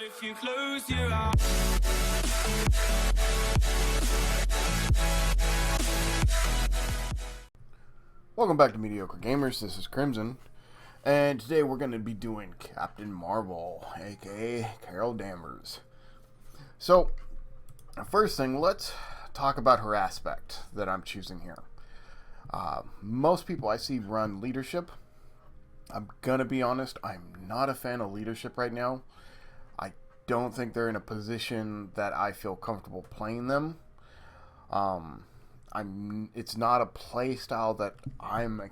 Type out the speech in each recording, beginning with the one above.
If you close your eyes. Welcome back to Mediocre Gamers. This is Crimson, and today we're going to be doing Captain Marvel, aka Carol Danvers. So, first thing, let's talk about her aspect that I'm choosing here. Most people I see run leadership. I'm gonna be honest, I'm not a fan of leadership right now. I don't think they're in a position that I feel comfortable playing them. It's not a play style that I'm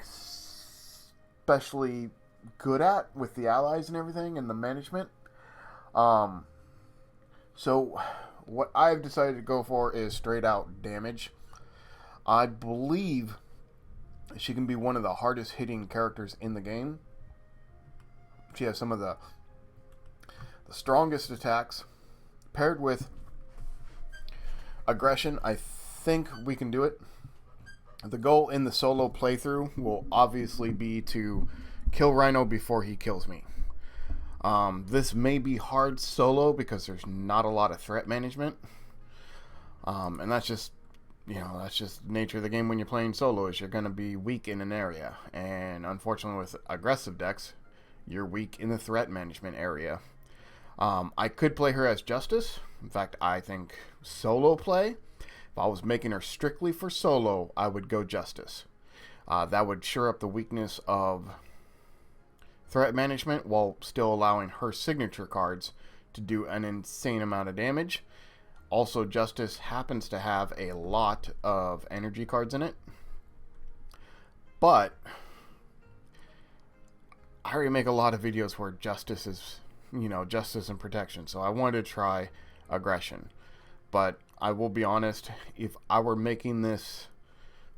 especially good at with the allies and everything and the management. So what I've decided to go for is straight out damage. I believe she can be one of the hardest hitting characters in the game. She has some of the strongest attacks paired with aggression. I think we can do it. The goal in the solo playthrough will obviously be to kill Rhino before he kills me. This may be hard solo because there's not a lot of threat management, and that's just the nature of the game when you're playing solo. Is you're going to be weak in an area, and unfortunately with aggressive decks you're weak in the threat management area. I could play her as Justice. In fact, I think solo play, if I was making her strictly for solo, I would go Justice. That would shore up the weakness of threat management while still allowing her signature cards to do an insane amount of damage. Also, Justice happens to have a lot of energy cards in it, but I already make a lot of videos where Justice is, justice and protection, so I wanted to try aggression. But I will be honest, if I were making this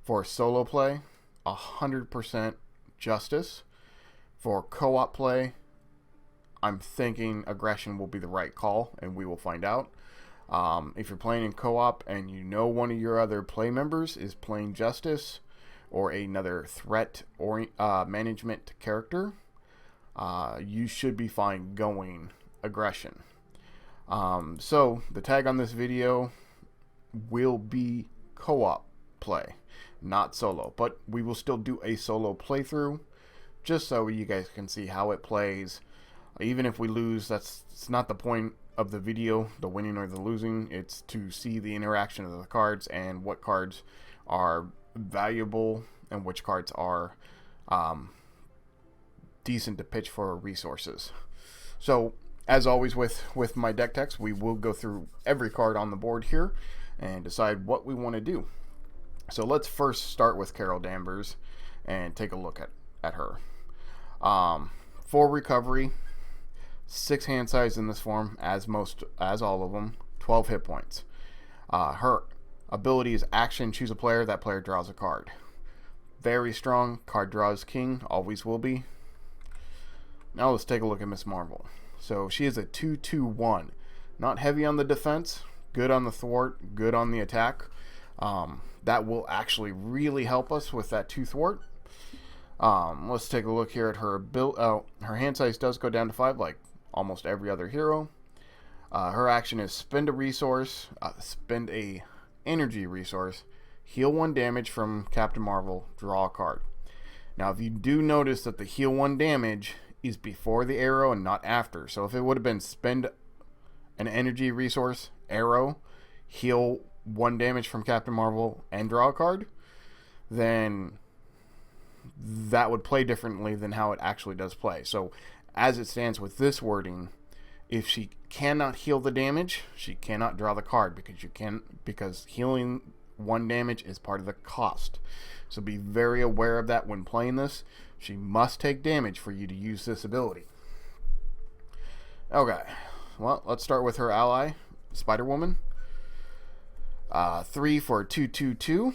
for solo play, 100% Justice. For co-op play, I'm thinking aggression will be the right call, and we will find out. If you're playing in co-op and you know one of your other play members is playing Justice or another threat or management character, you should be fine going aggression. So the tag on this video will be co-op play, not solo, but we will still do a solo playthrough just so you guys can see how it plays. Even if we lose, it's not the point of the video, the winning or the losing. It's to see the interaction of the cards and what cards are valuable and which cards are decent to pitch for resources. So as always with my deck text, we will go through every card on the board here and decide what we want to do. So let's first start with Carol Danvers and take a look at her. 4 recovery, 6 hand size in this form, as all of them, 12 hit points. Her ability is action, choose a player, that player draws a card. Very strong, card draws king, always will be. Now let's take a look at Miss Marvel. So she is a 2/2/1. Not heavy on the defense, good on the thwart, good on the attack. That will actually really help us with that 2 thwart. Let's take a look here at her her hand size does go down to 5 like almost every other hero. Her action is spend a resource, spend a energy resource, heal 1 damage from Captain Marvel, draw a card. Now if you do notice that the heal 1 damage is before the arrow and not after. So if it would have been spend an energy resource, arrow, heal 1 damage from Captain Marvel, and draw a card, then that would play differently than how it actually does play. So as it stands with this wording, if she cannot heal the damage, she cannot draw the card because healing 1 damage is part of the cost. So be very aware of that when playing this. She must take damage for you to use this ability. Okay, well, let's start with her ally, Spider-Woman. 3 for 2/2/2.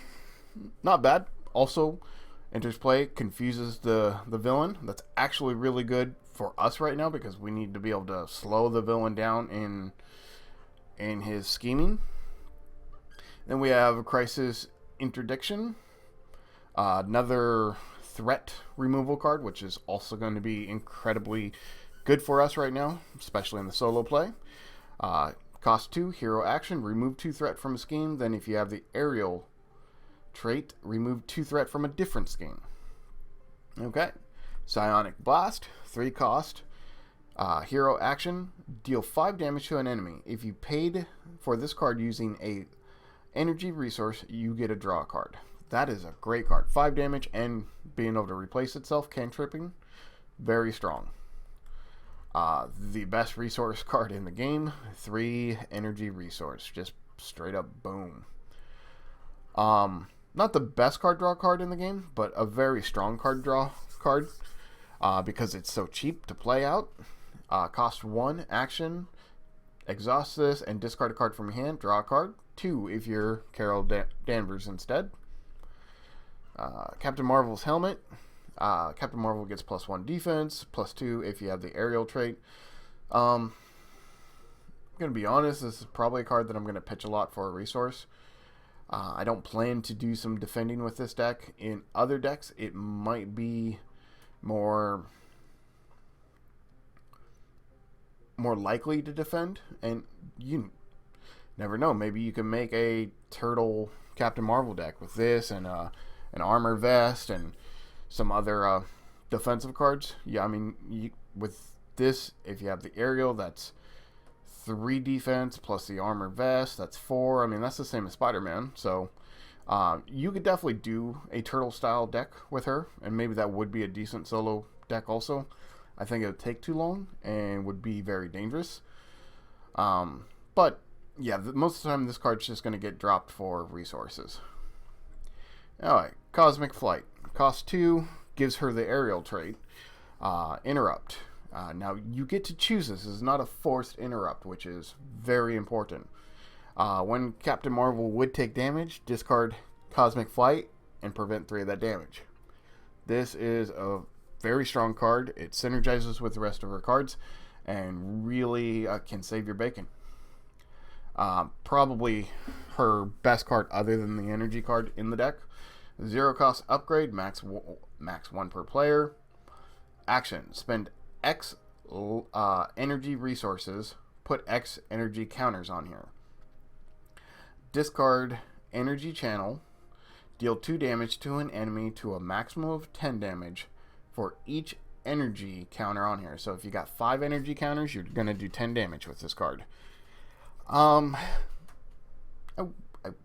Not bad. Also enters play, confuses the villain. That's actually really good for us right now because we need to be able to slow the villain down in his scheming. Then we have Crisis Interdiction, another threat removal card, which is also going to be incredibly good for us right now, especially in the solo play. Cost 2, hero action, remove 2 threat from a scheme. Then if you have the aerial trait, remove 2 threat from a different scheme. Okay. Psionic Blast, 3 cost. Hero action, deal 5 damage to an enemy. If you paid for this card using a energy resource, you get a draw card. That is a great card. 5 damage and being able to replace itself, cantripping, very strong. The best resource card in the game, 3 energy resource, just straight up boom. Not the best card draw card in the game, but a very strong card draw card because it's so cheap to play out. Cost 1 action, exhaust this and discard a card from your hand, draw a card. 2 if you're Carol Danvers instead. Captain Marvel's helmet. Captain Marvel gets +1 defense, +2 if you have the aerial trait. I'm going to be honest, this is probably a card that I'm going to pitch a lot for a resource. I don't plan to do some defending with this deck. In other decks, it might be more likely to defend, and you never know. Maybe you can make a turtle Captain Marvel deck with this and an armor vest and some other defensive cards. Yeah, I mean, with this, if you have the aerial, that's 3 defense plus the armor vest, that's 4. I mean, that's the same as Spider-Man. So you could definitely do a turtle style deck with her, and maybe that would be a decent solo deck also. I think it would take too long and would be very dangerous. But yeah, most of the time this card's just going to get dropped for resources. Alright, Cosmic Flight. Cost 2, gives her the aerial trait. Interrupt. Now, you get to choose this. This is not a forced interrupt, which is very important. When Captain Marvel would take damage, discard Cosmic Flight and prevent 3 of that damage. This is a very strong card. It synergizes with the rest of her cards and really can save your bacon. Probably her best card other than the energy card in the deck. 0 cost upgrade, max 1 per player. Action, spend X energy resources, put X energy counters on here. Discard energy channel, deal 2 damage to an enemy to a maximum of 10 damage for each energy counter on here. So if you got 5 energy counters, you're going to do 10 damage with this card. I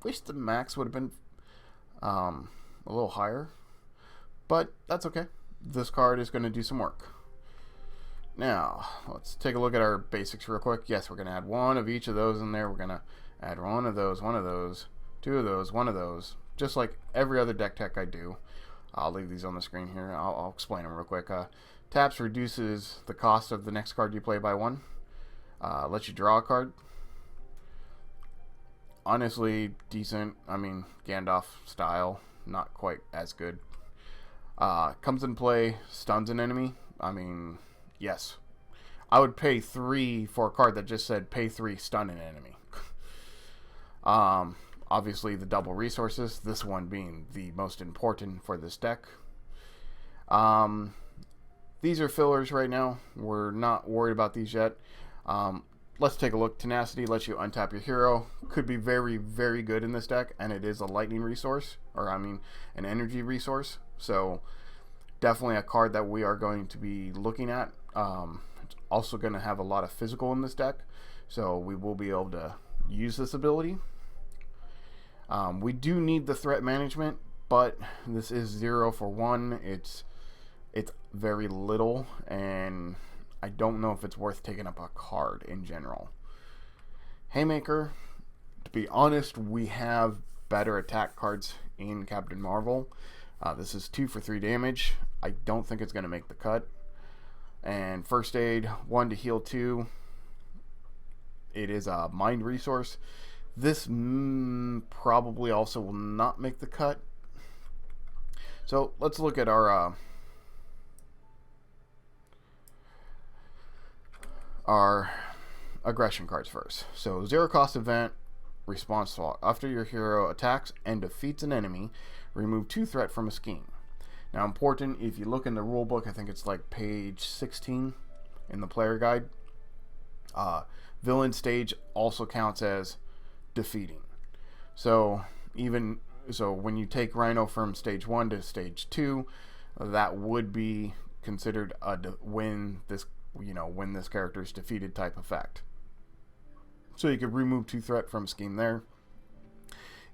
wish the max would have been a little higher, but that's okay. This card is going to do some work. Now, let's take a look at our basics real quick. Yes, we're going to add 1 of each of those in there. We're going to add 1 of those, 2 of those, 1 of those, just like every other deck tech I do. I'll leave these on the screen here. I'll explain them real quick. Taps reduces the cost of the next card you play by 1. Lets you draw a card. Honestly, decent. I mean, Gandalf style. Not quite as good. Comes in play, stuns an enemy. I mean, yes. I would pay 3 for a card that just said pay 3, stun an enemy. Obviously, the double resources. This one being the most important for this deck. These are fillers right now. We're not worried about these yet. Let's take a look. Tenacity lets you untap your hero. Could be very, very good in this deck, and it is a lightning resource, or I mean, an energy resource. So definitely a card that we are going to be looking at. It's also going to have a lot of physical in this deck, so we will be able to use this ability. We do need the threat management, but this is 0 for 1. It's very little, and I don't know if it's worth taking up a card in general. Haymaker, to be honest, we have better attack cards in Captain Marvel. This is 2 for 3 damage. I don't think it's going to make the cut. And First Aid, 1 to heal 2. It is a mind resource. This probably also will not make the cut. So let's look at our aggression cards first. So 0 cost event, response swap. After your hero attacks and defeats an enemy, remove 2 threat from a scheme. Now, important, if you look in the rule book, I think it's like page 16. in the player guide. Villain stage also counts as defeating. So when you take Rhino from stage 1 to stage 2, that would be considered a when this character is defeated type effect. So you could remove 2 threat from scheme there.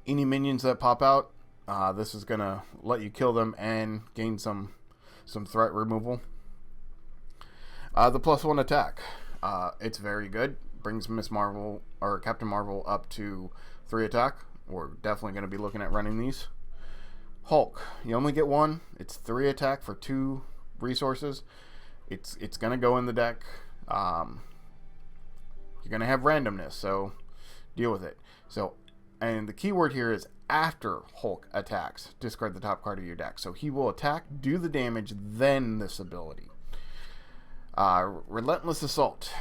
Any minions that pop out, this is gonna let you kill them and gain some threat removal. The +1 attack, it's very good. Brings Miss Marvel or Captain Marvel up to 3 attack. We're definitely going to be looking at running these. Hulk, you only get 1. It's 3 attack for 2 resources. It's going to go in the deck. You're going to have randomness, so deal with it. So, and the key word here is after Hulk attacks, discard the top card of your deck. So he will attack, do the damage, then this ability. Relentless Assault.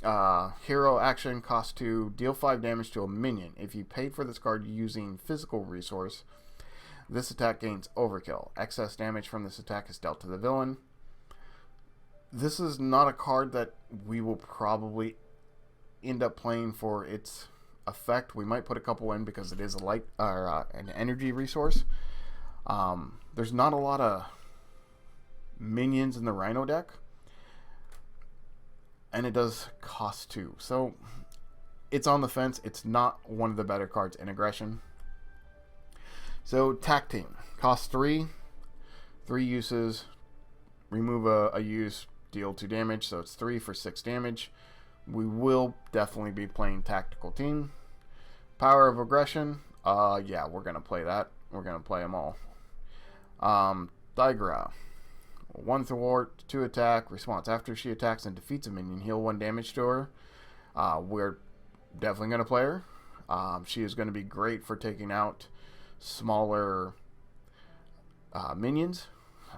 Hero action, cost 2, deal 5 damage to a minion. If you paid for this card using physical resource, this attack gains overkill. Excess damage from this attack is dealt to the villain. This is not a card that we will probably end up playing for its effect. We might put a couple in because it is a light or an energy resource. There's not a lot of minions in the Rhino deck, and it does cost 2, so it's on the fence. It's not one of the better cards in aggression. So Tac Team, cost 3 uses, remove a use, deal 2 damage, so it's 3 for 6 damage. We will definitely be playing Tactical Team. Power of Aggression, yeah, we're gonna play that. We're gonna play them all. Digra, 1 thwart, 2 attack, response. After she attacks and defeats a minion, heal 1 damage to her. We're definitely going to play her. She is going to be great for taking out smaller minions.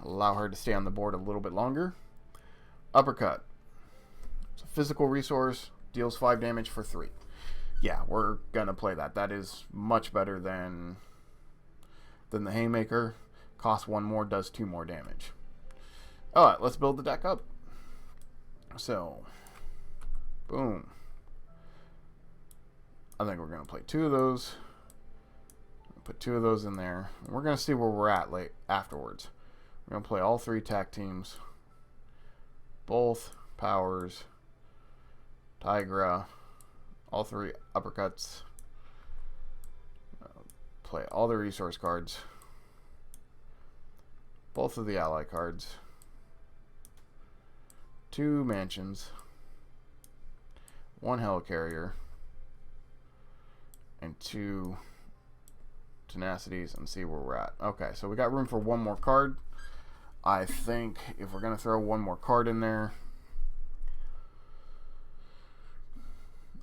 Allow her to stay on the board a little bit longer. Uppercut. It's a physical resource, deals 5 damage for 3. Yeah, we're going to play that. That is much better than the Haymaker. Costs 1 more, does 2 more damage. Alright, let's build the deck up. So, boom. I think we're going to play 2 of those. Put 2 of those in there. And we're going to see where we're at afterwards. We're going to play all 3 tac teams. Both powers. Tigra. All 3 uppercuts. Play all the resource cards. Both of the ally cards. 2 mansions, 1 helicarrier, and 2 tenacities, and see where we're at. Okay, so we got room for 1 more card. I think if we're going to throw 1 more card in there,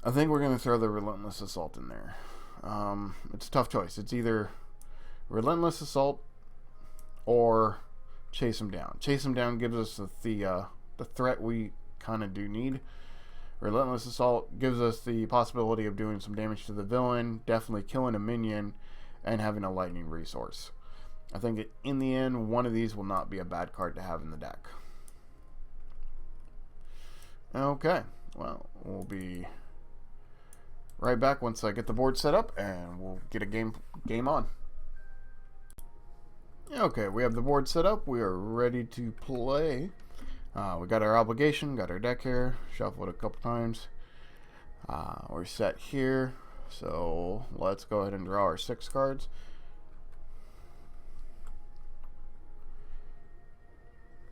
I think we're going to throw the Relentless Assault in there. It's a tough choice. It's either Relentless Assault or Chase Him Down. Chase Him Down gives us the threat we kind of do need. Relentless Assault gives us the possibility of doing some damage to the villain, definitely killing a minion, and having a lightning resource. I think in the end, one of these will not be a bad card to have in the deck. Okay, well, we'll be right back once I get the board set up, and we'll get a game on. Okay, we have the board set up. We are ready to play. We got our obligation, got our deck here, shuffled a couple times. We're set here, so let's go ahead and draw our 6 cards.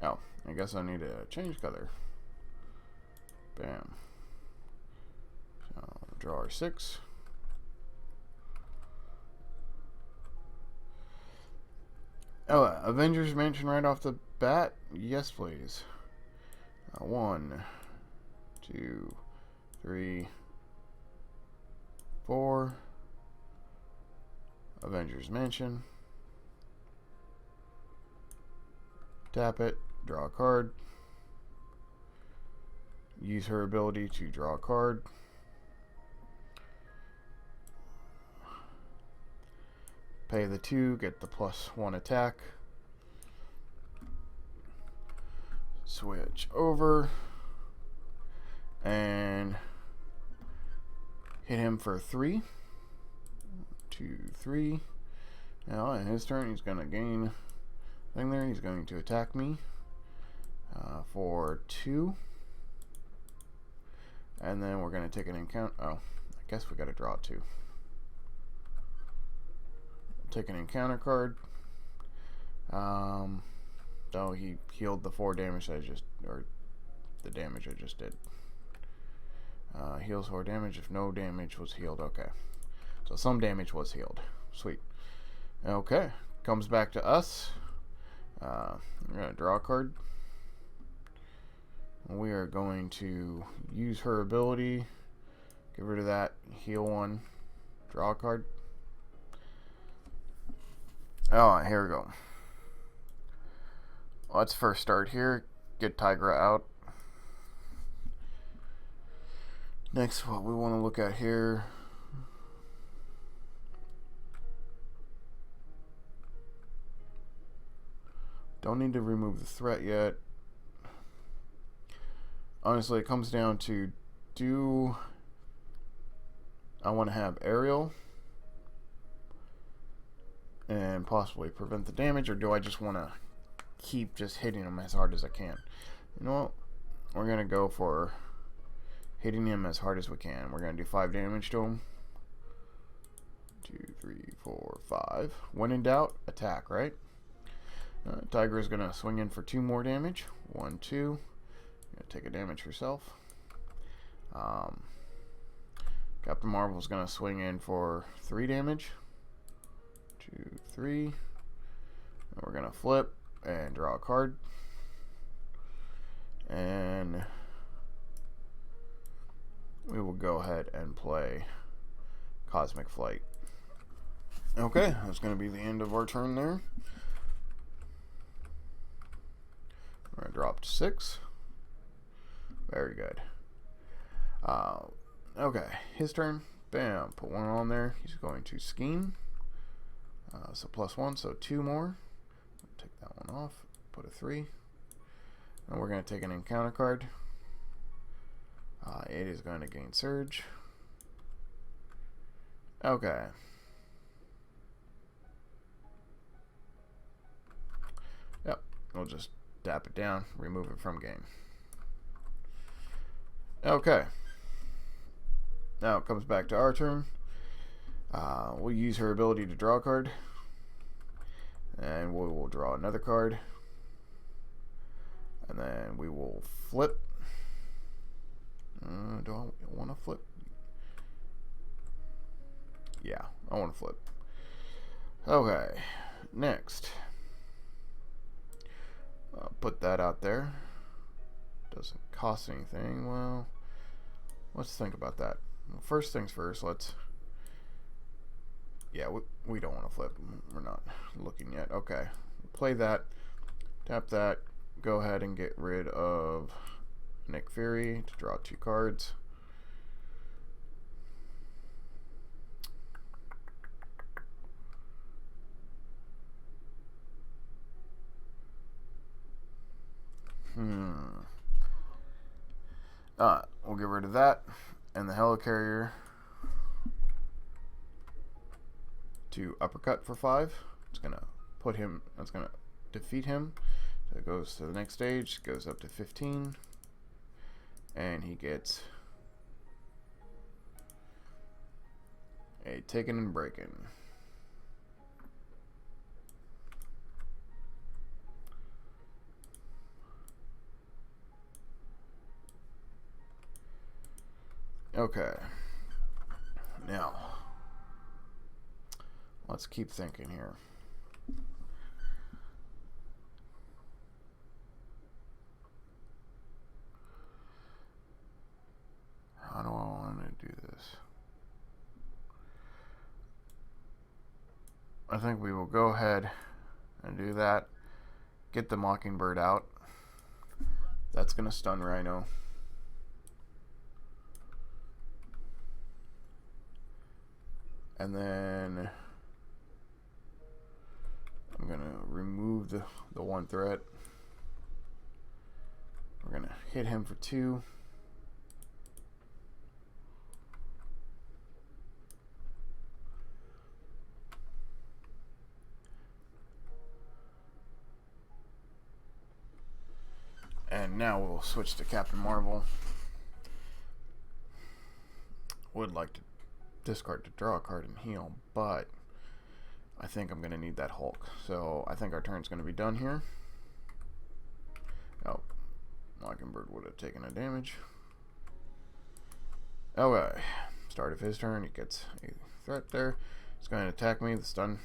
Oh, I guess I need to change color. Bam. So, draw our 6. Oh, Avengers Mansion right off the bat? Yes, please. 1, 2, 3, 4. Avengers Mansion. Tap it, draw a card. Use her ability to draw a card. Pay the 2, get the +1 attack. Switch over. and hit him for 3. 2, 3. Now in his turn, he's going to gain thing there. He's going to attack me for 2. And then we're going to take an encounter. Oh, I guess we got to draw 2. Take an encounter card. Oh, he healed the 4 damage I just, or the damage I just did. Heals 4 damage if no damage was healed. Okay. So some damage was healed. Sweet. Okay. Comes back to us. We're going to draw a card. We are going to use her ability. Get rid of that. Heal 1. Draw a card. Oh, here we go. Let's first start here. Get Tigra out. Next, what we want to look at here. Don't need to remove the threat yet. Honestly, it comes down to, do I want to have Aerial and possibly prevent the damage, or do I just want to keep just hitting him as hard as I can? You know what? We're going to go for hitting him as hard as we can. We're going to do 5 damage to him. 2, 3, 4, 5. When in doubt, attack, right? Tigra is going to swing in for 2 more damage. 1, 2. Gonna take a damage herself. Capt Marvel is going to swing in for 3 damage. 2, 3. And we're going to flip and draw a card. And we will go ahead and play Cosmic Flight. Okay, that's going to be the end of our turn there. We're going to drop to 6. Very good. Okay, his turn. Bam, put 1 on there. He's going to scheme. So +1, so 2 more. Take that one off. Put a 3. And we're going to take an encounter card. It is going to gain Surge. Okay. Yep, we'll just tap it down, remove it from game. Okay. Now it comes back to our turn. We'll use her ability to draw a card. And we will draw another card. And then we will flip. Do I want to flip? Yeah, I want to flip. Okay, next. Put that out there. Doesn't cost anything. Well, let's think about that. Well, first things first, let's... Yeah, we don't want to flip. We're not looking yet. Okay, play that. Tap that. Go ahead and get rid of Nick Fury to draw 2 cards. We'll get rid of that and the Helicarrier to uppercut for 5. It's gonna put him. That's gonna defeat him. So it goes to the next stage. Goes up to 15, and he gets a taken and breaking. Okay, now let's keep thinking here. How do I want to do this? I think we will go ahead and do that. Get the Mockingbird out. That's going to stun Rhino. And then I'm going to remove the 1 threat. We're going to hit him for 2. Now we'll switch to Captain Marvel. Would like to discard to draw a card and heal, but I think I'm going to need that Hulk. So I think our turn's going to be done here. Oh, Mockingbird would have taken a damage. Okay, start of his turn, he gets a threat there. He's going to attack me. The stun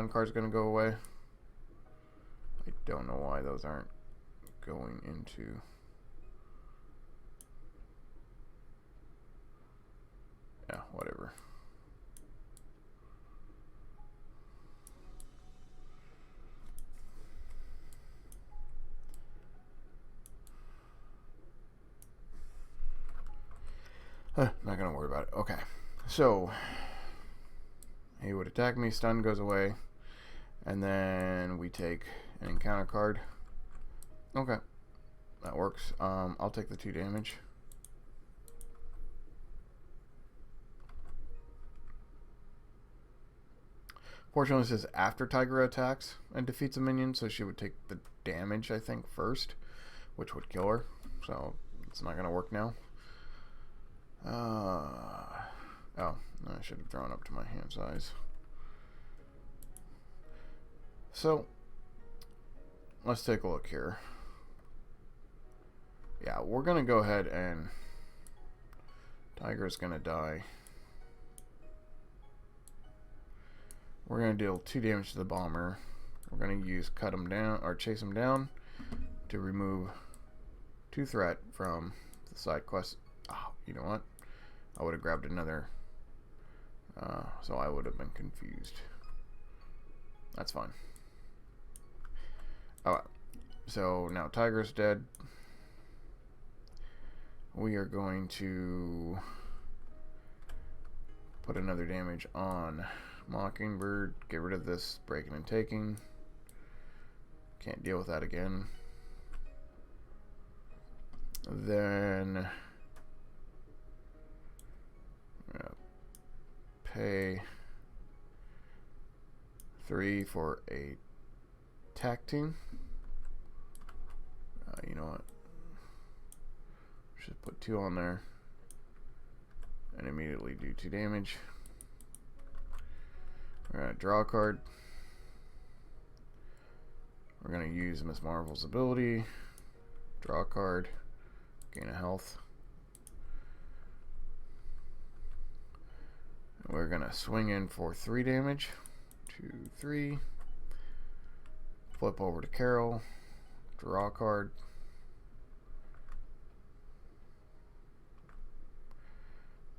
card's going to go away. I don't know why those aren't going into... Yeah, whatever. Not gonna worry about it. Okay, so he would attack me, stun goes away, and then we take an encounter card. Okay, that works. I'll take the 2 damage. Fortunately, it says after Tigra attacks and defeats a minion, so she would take the damage, I think, first, which would kill her. So it's not gonna work now. Oh, I should have drawn up to my hand size. So let's take a look here. Yeah, we're gonna go ahead and Tiger's gonna die. We're gonna deal 2 damage to the bomber. We're gonna use cut him down or chase him down to remove 2 threat from the side quest. Oh, you know what? I would have grabbed another, so I would have been confused. That's fine. Alright, so now Tiger's dead. We are going to put another damage on Mockingbird. Get rid of this breaking and taking. Can't deal with that again. Then pay 3 for a tacting. You know what? Just put 2 on there and immediately do 2 damage. We're gonna draw a card. We're gonna use Miss Marvel's ability. Draw a card. Gain a health. We're gonna swing in for 3 damage. 2, 3. Flip over to Carol. Draw a card.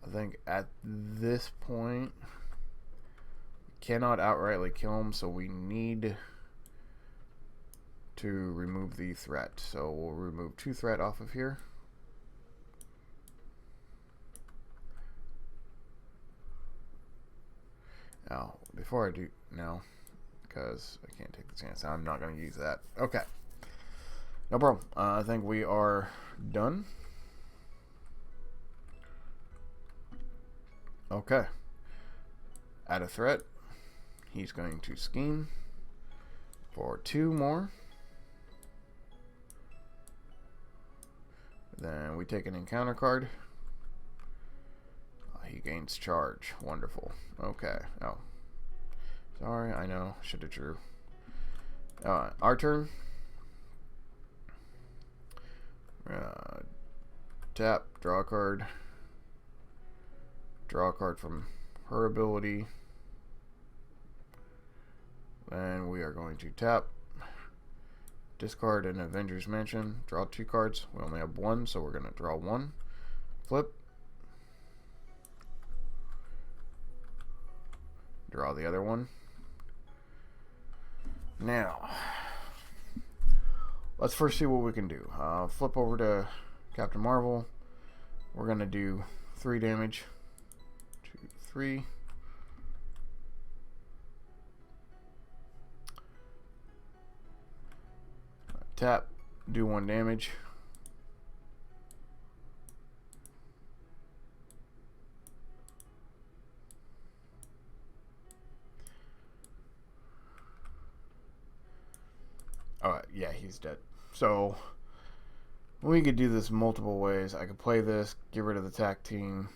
I think at this point we cannot outrightly kill him, so we need to remove the threat. So we'll remove 2 threat off of here. Now, before I do, no, because I can't take the chance. I'm not going to use that. Okay. No problem. I think we are done. Okay. Add a threat. He's going to scheme for 2 more. Then we take an encounter card. He gains charge. Wonderful. Okay. Oh. Sorry, I know. Should have drew. Our turn. Tap, draw a card. Draw a card from her ability. Then we are going to tap, discard an Avengers Mansion, draw 2 cards. We only have 1, so we're going to draw 1. Flip. Draw the other one. Now, let's first see what we can do. Flip over to Captain Marvel. We're going to do 3 damage. 2, 3. Tap, do 1 damage. Alright, yeah, he's dead. So, We could do this multiple ways. I could play this, get rid of the attack team.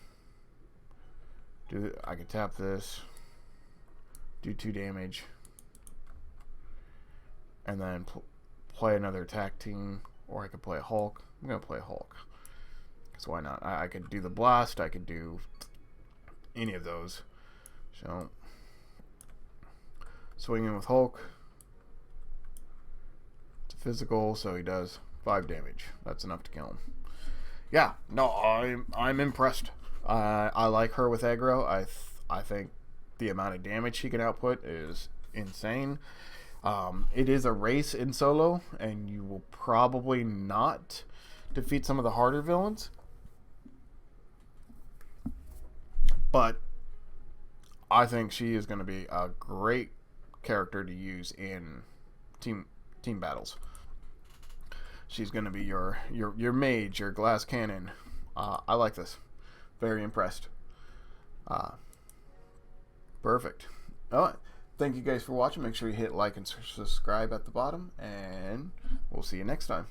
I could tap this, do 2 damage, and then play another attack team, or I could play a Hulk. I'm gonna play a Hulk, because why not? I could do the blast. I could do any of those. So swing in with Hulk. It's a physical, so he does 5 damage. That's enough to kill him. Yeah, no, I'm impressed. I like her with aggro. I think the amount of damage she can output is insane. It is a race in solo, and you will probably not defeat some of the harder villains. But I think she is going to be a great character to use in team battles. She's going to be your mage, your glass cannon. I like this. Very impressed. Perfect. All right. Thank you guys for watching. Make sure you hit like and subscribe at the bottom, and we'll see you next time.